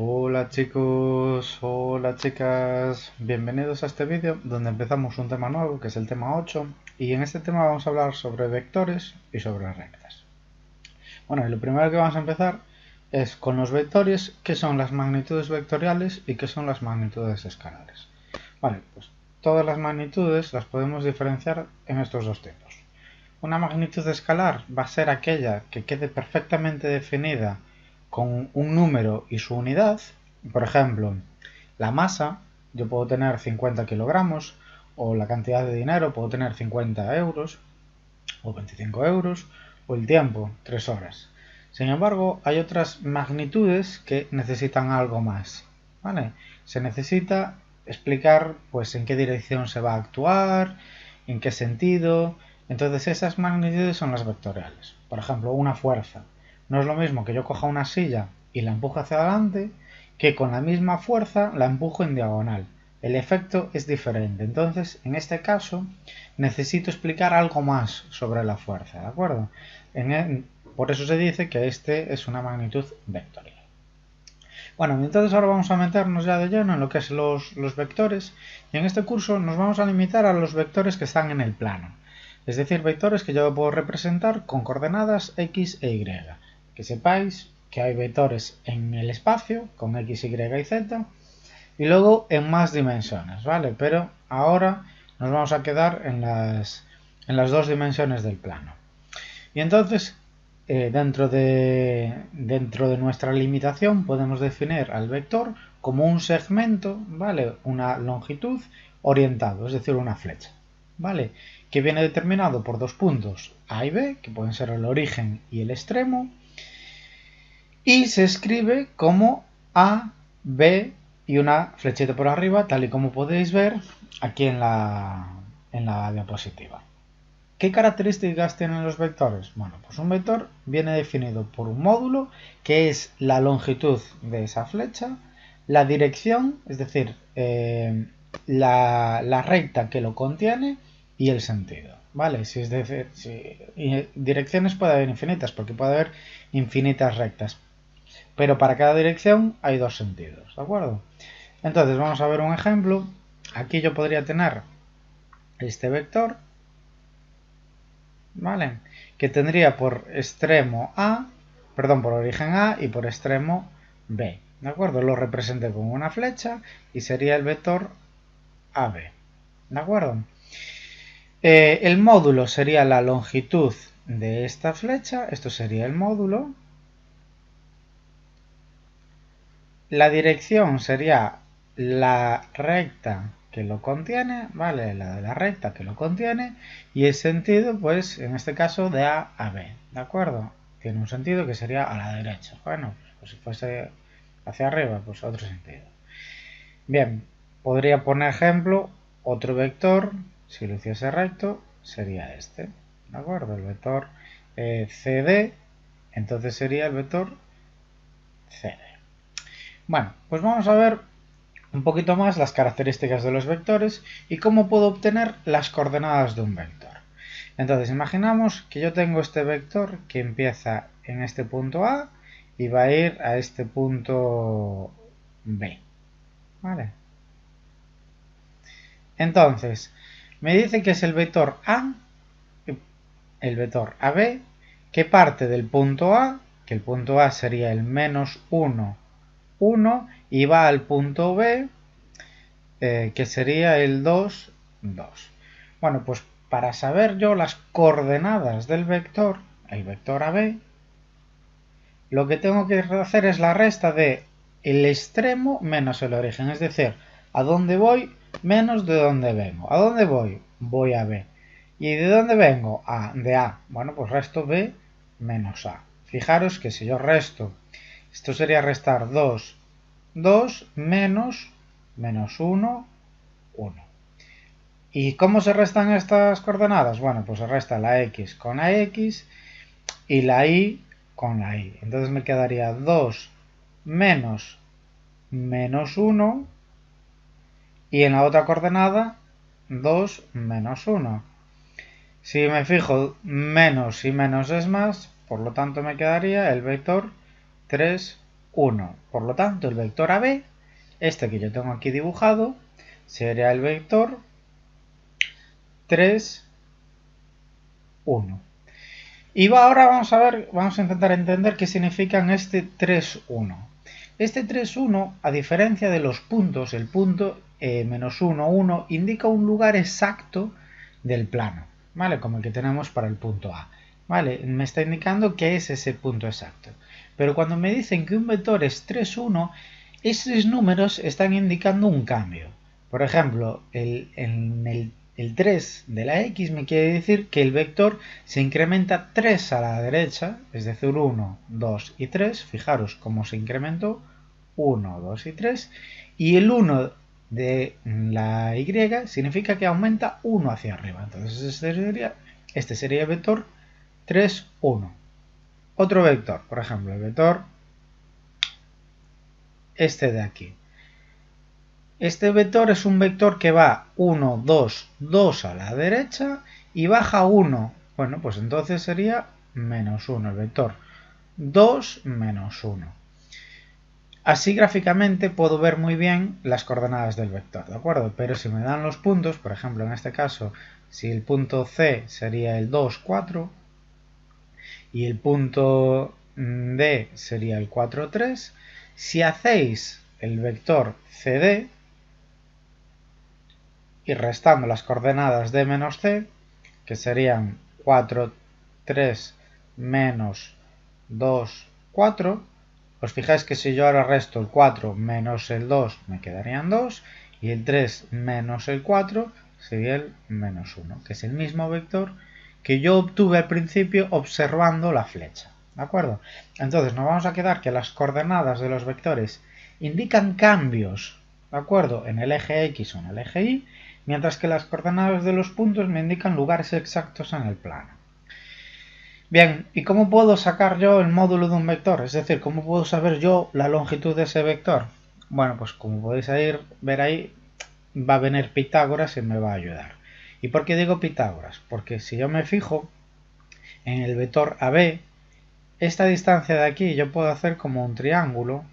Hola chicos, hola chicas, bienvenidos a este vídeo donde empezamos un tema nuevo que es el tema 8 y en este tema vamos a hablar sobre vectores y sobre rectas. Bueno, y lo primero que vamos a empezar es con los vectores, qué son las magnitudes vectoriales y qué son las magnitudes escalares. Vale, pues todas las magnitudes las podemos diferenciar en estos dos tipos. Una magnitud escalar va a ser aquella que quede perfectamente definida con un número y su unidad. Por ejemplo, la masa, yo puedo tener 50 kilogramos, o la cantidad de dinero, puedo tener 50 euros, o 25 euros, o el tiempo, 3 horas. Sin embargo, hay otras magnitudes que necesitan algo más, ¿vale? Se necesita explicar pues en qué dirección se va a actuar, en qué sentido. Entonces esas magnitudes son las vectoriales. Por ejemplo, una fuerza. No es lo mismo que yo coja una silla y la empuje hacia adelante que con la misma fuerza la empujo en diagonal. El efecto es diferente. Entonces, en este caso, necesito explicar algo más sobre la fuerza, ¿de acuerdo? Por eso se dice que este es una magnitud vectorial. Bueno, entonces ahora vamos a meternos ya de lleno en lo que es los vectores, y en este curso nos vamos a limitar a los vectores que están en el plano. Es decir, vectores que yo puedo representar con coordenadas x e y. Que sepáis que hay vectores en el espacio con x, y y z, y luego en más dimensiones, ¿vale? Pero ahora nos vamos a quedar en las dos dimensiones del plano. Y entonces, dentro de nuestra limitación podemos definir al vector como un segmento, ¿vale? Una longitud orientado, es decir, una flecha, ¿vale? Que viene determinado por dos puntos A y B, que pueden ser el origen y el extremo, y se escribe como A, B y una flechita por arriba, tal y como podéis ver aquí en la diapositiva. ¿Qué características tienen los vectores? Bueno, pues un vector viene definido por un módulo, que es la longitud de esa flecha, la dirección, es decir, la recta que lo contiene, y el sentido, ¿vale? Es decir, direcciones puede haber infinitas, porque puede haber infinitas rectas, pero para cada dirección hay dos sentidos, ¿de acuerdo? Entonces vamos a ver un ejemplo. Aquí yo podría tener este vector, ¿vale? Que tendría por extremo A, perdón, por origen A y por extremo B, ¿de acuerdo? Lo representé con una flecha y sería el vector AB, ¿de acuerdo? El módulo sería la longitud de esta flecha, esto sería el módulo. La dirección sería la recta que lo contiene, ¿vale? La de la recta que lo contiene, y el sentido, pues, en este caso, de A a B, ¿de acuerdo? Tiene un sentido que sería a la derecha. Bueno, pues si fuese hacia arriba, pues otro sentido. Bien, podría poner ejemplo, otro vector, si lo hiciese recto, sería este, ¿de acuerdo? El vector CD, entonces sería el vector CD. Bueno, pues vamos a ver un poquito más las características de los vectores y cómo puedo obtener las coordenadas de un vector. Entonces imaginamos que yo tengo este vector que empieza en este punto A y va a ir a este punto B, ¿vale? Entonces, me dice que es el vector A, el vector AB, que parte del punto A, que el punto A sería el menos 1, 1, y va al punto B, que sería el 2, 2. Bueno, pues para saber yo las coordenadas del vector, el vector AB, lo que tengo que hacer es la resta de el extremo menos el origen, es decir, a dónde voy menos de dónde vengo. ¿A dónde voy? Voy a B. ¿Y de dónde vengo? De A. Bueno, pues resto B menos A. Fijaros que si yo resto, esto sería restar 2, 2 menos 1, 1. ¿Y cómo se restan estas coordenadas? Bueno, pues se resta la x con la x y la y con la y. Entonces me quedaría 2 menos 1, y en la otra coordenada 2 menos 1. Si me fijo, menos y menos es más, por lo tanto me quedaría el vector 3, 1. Por lo tanto, el vector AB, este que yo tengo aquí dibujado, sería el vector 3, 1. Y ahora vamos a intentar entender qué significan este 3, 1. Este 3, 1, a diferencia de los puntos, el punto menos 1, 1, indica un lugar exacto del plano, ¿vale? Como el que tenemos para el punto A, ¿vale? Me está indicando que es ese punto exacto. Pero cuando me dicen que un vector es 3, 1, esos números están indicando un cambio. Por ejemplo, el 3 de la X me quiere decir que el vector se incrementa 3 a la derecha, es decir, 1, 2 y 3. Fijaros cómo se incrementó 1, 2 y 3. Y el 1 de la Y significa que aumenta 1 hacia arriba. Entonces este sería el vector 3, 1. Otro vector, por ejemplo, el vector este de aquí. Este vector es un vector que va 1, 2, 2 a la derecha y baja 1. Bueno, pues entonces sería menos 1 el vector. 2 menos 1. Así gráficamente puedo ver muy bien las coordenadas del vector, ¿de acuerdo? Pero si me dan los puntos, por ejemplo, en este caso, si el punto C sería el 2, 4 y el punto D sería el 4, 3, si hacéis el vector CD y restando las coordenadas de menos C, que serían 4, 3 menos 2, 4, os fijáis que si yo ahora resto el 4 menos el 2 me quedarían 2 y el 3 menos el 4 sería el menos 1, que es el mismo vector que yo obtuve al principio observando la flecha, ¿de acuerdo? Entonces nos vamos a quedar que las coordenadas de los vectores indican cambios, ¿de acuerdo? En el eje X o en el eje Y, mientras que las coordenadas de los puntos me indican lugares exactos en el plano. Bien, ¿y cómo puedo sacar yo el módulo de un vector? Es decir, ¿cómo puedo saber yo la longitud de ese vector? Bueno, pues como podéis ver ahí, va a venir Pitágoras y me va a ayudar. ¿Y por qué digo Pitágoras? Porque si yo me fijo en el vector AB, esta distancia de aquí yo puedo hacer como un triángulo,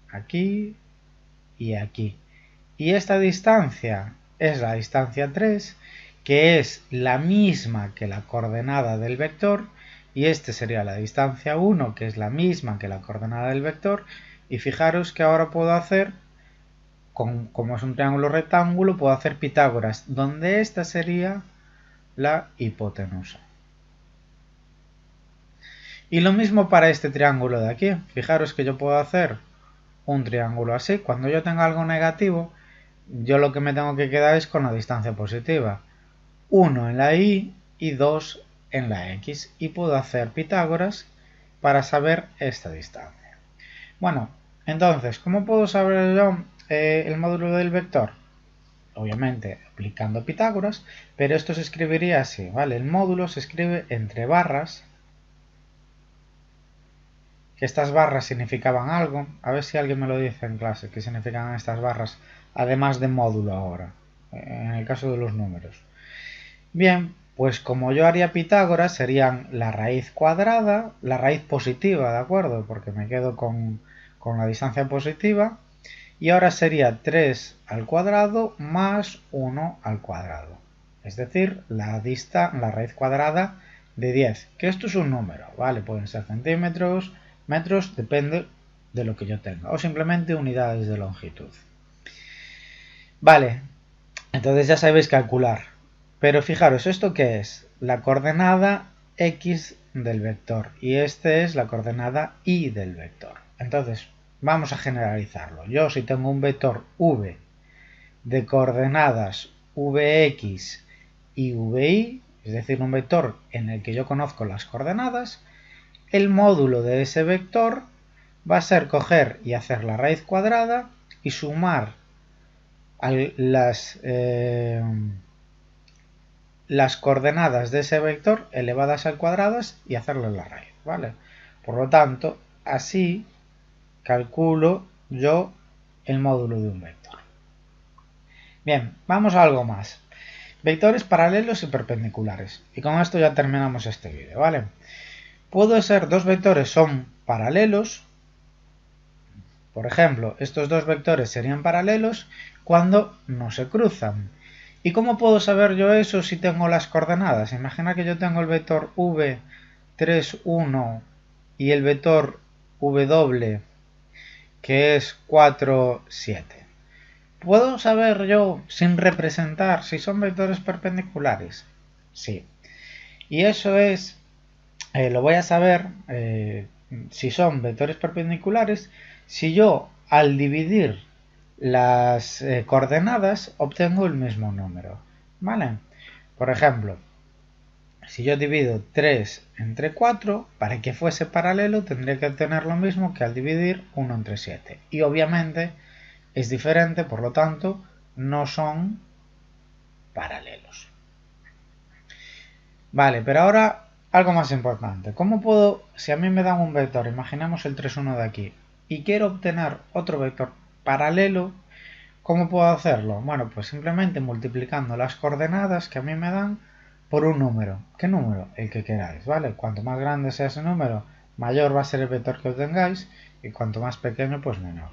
aquí y aquí. Y esta distancia es la distancia 3, que es la misma que la coordenada del vector, y este sería la distancia 1, que es la misma que la coordenada del vector, y fijaros que ahora puedo hacer, como es un triángulo rectángulo, puedo hacer Pitágoras, donde esta sería la hipotenusa. Y lo mismo para este triángulo de aquí, fijaros que yo puedo hacer un triángulo así, cuando yo tenga algo negativo, yo lo que me tengo que quedar es con la distancia positiva. 1 en la Y y 2 en la X. Y puedo hacer Pitágoras para saber esta distancia. Bueno, entonces, ¿cómo puedo saber yo el módulo del vector? Obviamente aplicando Pitágoras, pero esto se escribiría así, ¿vale? El módulo se escribe entre barras, que estas barras significaban algo. A ver si alguien me lo dice en clase, qué significan estas barras, además de módulo ahora, en el caso de los números. Bien, pues como yo haría Pitágoras, serían la raíz cuadrada, la raíz positiva, ¿de acuerdo? Porque me quedo con la distancia positiva. Y ahora sería 3 al cuadrado más 1 al cuadrado. Es decir, la raíz cuadrada de 10. Que esto es un número, ¿vale? Pueden ser centímetros, metros, depende de lo que yo tenga. O simplemente unidades de longitud. Vale, entonces ya sabéis calcular. Pero fijaros, ¿esto qué es? La coordenada X del vector. Y este es la coordenada Y del vector. Entonces, vamos a generalizarlo. Yo si tengo un vector v de coordenadas vx y vi, es decir, un vector en el que yo conozco las coordenadas, el módulo de ese vector va a ser coger y hacer la raíz cuadrada y sumar las coordenadas de ese vector elevadas al cuadrado y hacerle la raíz, ¿vale? Por lo tanto, así calculo yo el módulo de un vector. Bien, vamos a algo más. Vectores paralelos y perpendiculares. Y con esto ya terminamos este vídeo, ¿vale? Puede ser dos vectores son paralelos, Por ejemplo, estos dos vectores serían paralelos cuando no se cruzan. ¿Y cómo puedo saber yo eso si tengo las coordenadas? Imagina que yo tengo el vector v 3, 1 y el vector w que es 4, 7. ¿Puedo saber yo, sin representar, si son vectores perpendiculares? Sí. Y eso es, lo voy a saber si son vectores perpendiculares si yo al dividir las coordenadas obtengo el mismo número. ¿Vale? Por ejemplo, si yo divido 3 entre 4, para que fuese paralelo tendría que obtener lo mismo que al dividir 1 entre 7. Y obviamente es diferente, por lo tanto, no son paralelos. Vale, pero ahora algo más importante. ¿Cómo puedo, si a mí me dan un vector, imaginemos el 3, 1 de aquí, y quiero obtener otro vector paralelo, ¿cómo puedo hacerlo? Bueno, pues simplemente multiplicando las coordenadas que a mí me dan por un número. ¿Qué número? El que queráis, ¿vale? Cuanto más grande sea ese número, mayor va a ser el vector que obtengáis, y cuanto más pequeño, pues menor.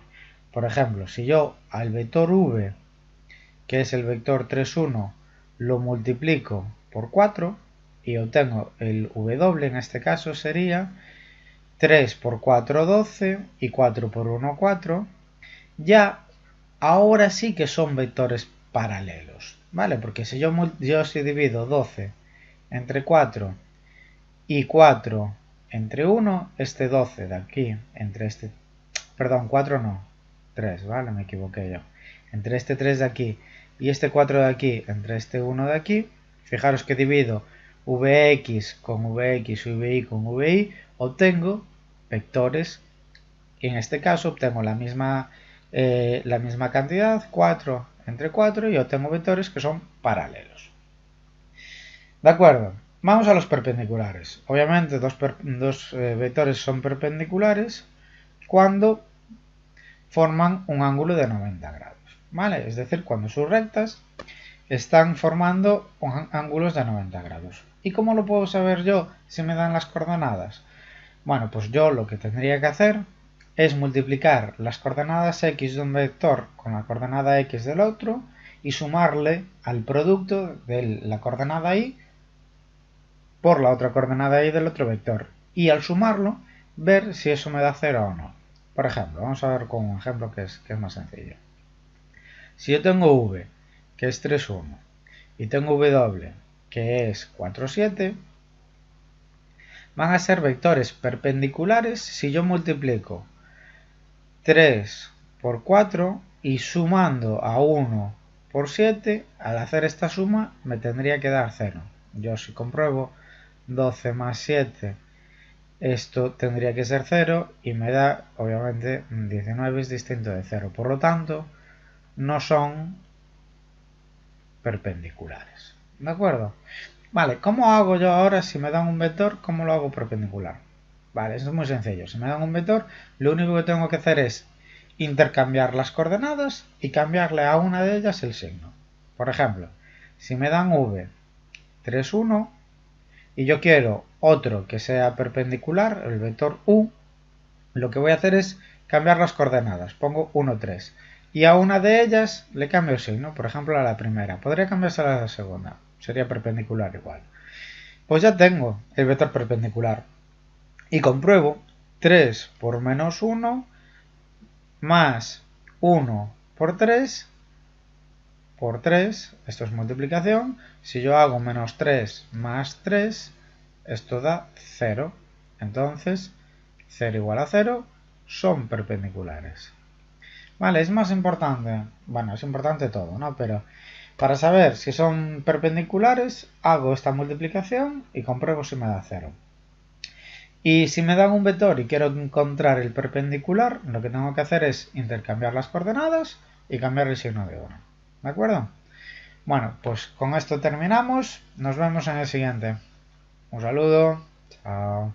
Por ejemplo, si yo al vector v, que es el vector 3, 1, lo multiplico por 4 y obtengo el w, en este caso sería 3 por 4, 12 y 4 por 1, 4, ya ahora sí que son vectores paralelos, ¿vale? Porque si yo divido 12 entre 4 y 4 entre 1, este 12 de aquí, entre este, perdón, 4 no, 3, ¿vale? Me equivoqué yo. Entre este 3 de aquí y este 4 de aquí, entre este 1 de aquí, fijaros que divido vx con vx y vi con vi, obtengo vectores, y en este caso obtengo la misma cantidad, 4 entre 4, y obtengo vectores que son paralelos. ¿De acuerdo? Vamos a los perpendiculares. Obviamente dos vectores son perpendiculares cuando forman un ángulo de 90 grados, ¿vale? Es decir, cuando sus rectas están formando ángulos de 90 grados. ¿Y cómo lo puedo saber yo si me dan las coordenadas? Bueno, pues yo lo que tendría que hacer es multiplicar las coordenadas x de un vector con la coordenada x del otro y sumarle al producto de la coordenada y por la otra coordenada y del otro vector. Y al sumarlo, ver si eso me da 0 o no. Por ejemplo, vamos a ver con un ejemplo que es más sencillo. Si yo tengo v, que es 3, 1, y tengo w, que es 4, 7, van a ser vectores perpendiculares si yo multiplico 3 por 4 y sumando a 1 por 7, al hacer esta suma me tendría que dar 0. Yo si compruebo 12 más 7, esto tendría que ser 0 y me da, obviamente, 19 es distinto de 0. Por lo tanto, no son perpendiculares. ¿De acuerdo? Vale, ¿cómo hago yo ahora si me dan un vector? ¿Cómo lo hago perpendicular? Vale, eso es muy sencillo. Si me dan un vector, lo único que tengo que hacer es intercambiar las coordenadas y cambiarle a una de ellas el signo. Por ejemplo, si me dan v 3, 1 y yo quiero otro que sea perpendicular, el vector u, lo que voy a hacer es cambiar las coordenadas. Pongo 1, 3. Y a una de ellas le cambio el signo, por ejemplo a la primera. Podría cambiarse a la segunda, sería perpendicular igual. Pues ya tengo el vector perpendicular. Y compruebo 3 por menos 1 más 1 por 3 por 3, esto es multiplicación. Si yo hago menos 3 más 3, esto da 0. Entonces, 0 igual a 0 son perpendiculares. Vale, es más importante, bueno, es importante todo, ¿no? Pero para saber si son perpendiculares, hago esta multiplicación y compruebo si me da 0. Y si me dan un vector y quiero encontrar el perpendicular, lo que tengo que hacer es intercambiar las coordenadas y cambiar el signo de uno. ¿De acuerdo? Bueno, pues con esto terminamos. Nos vemos en el siguiente. Un saludo. Chao.